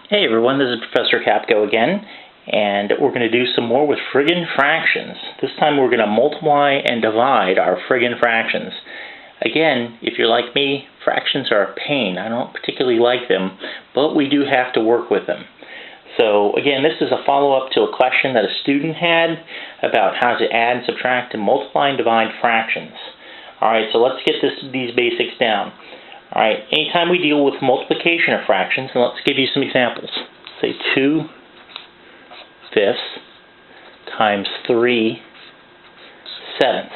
Hey everyone, this is Professor Capko again, and we're going to do some more with friggin fractions. This time we're going to multiply and divide our friggin fractions. Again, if you're like me, fractions are a pain. I don't particularly like them, but we do have to work with them. So again, this is a follow-up to a question that a student had about how to add and subtract and multiply and divide fractions. Alright, so let's get these basics down. Alright, anytime we deal with multiplication of fractions, and let's give you some examples. Say 2/5 times 3/7.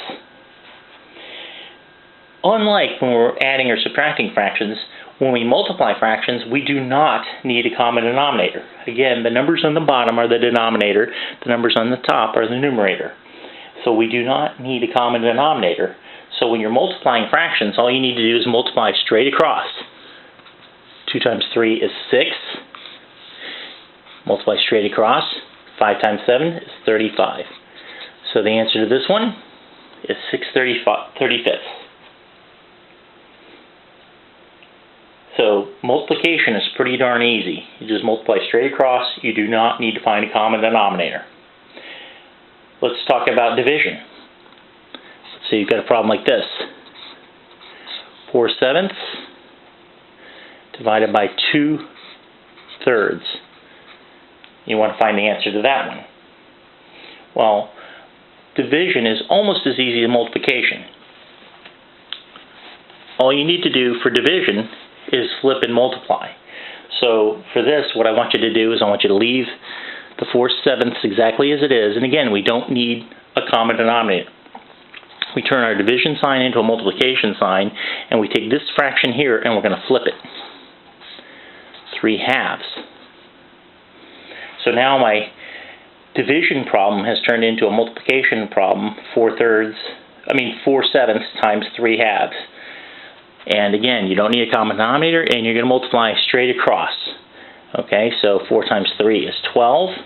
Unlike when we're adding or subtracting fractions, when we multiply fractions, we do not need a common denominator. Again, the numbers on the bottom are the denominator, the numbers on the top are the numerator. So we do not need a common denominator. So when you're multiplying fractions, all you need to do is multiply straight across. 2 times 3 is 6. Multiply straight across. 5 times 7 is 35. So the answer to this one is 6/35. So multiplication is pretty darn easy. You just multiply straight across. You do not need to find a common denominator. Let's talk about division. So you've got a problem like this. 4/7 divided by 2/3. You want to find the answer to that one. Well, division is almost as easy as multiplication. All you need to do for division is flip and multiply. So for this, what I want you to do is I want you to leave the 4/7 exactly as it is. And again, we don't need a common denominator. We turn our division sign into a multiplication sign, and we take this fraction here and we're going to flip it. 3/2. So now my division problem has turned into a multiplication problem. 4/7 times 3/2. And again, you don't need a common denominator, and you're going to multiply straight across. Okay, so 4 times 3 is 12.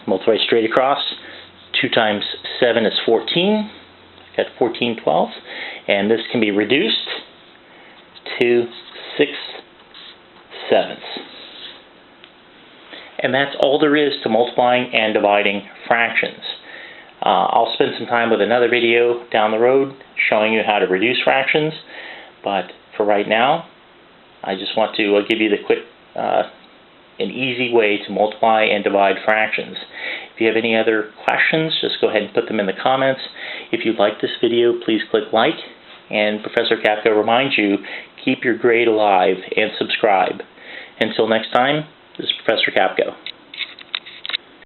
Multiply straight across. 2 times 7 is 14. Got 14/12, and this can be reduced to 6/7. And that's all there is to multiplying and dividing fractions. I'll spend some time with another video down the road showing you how to reduce fractions, but for right now, I just want to give you the quick an easy way to multiply and divide fractions. If you have any other questions, just go ahead and put them in the comments. If you like this video, please click like, and Professor Capko reminds you, keep your grade alive and subscribe. Until next time, this is Professor Capko.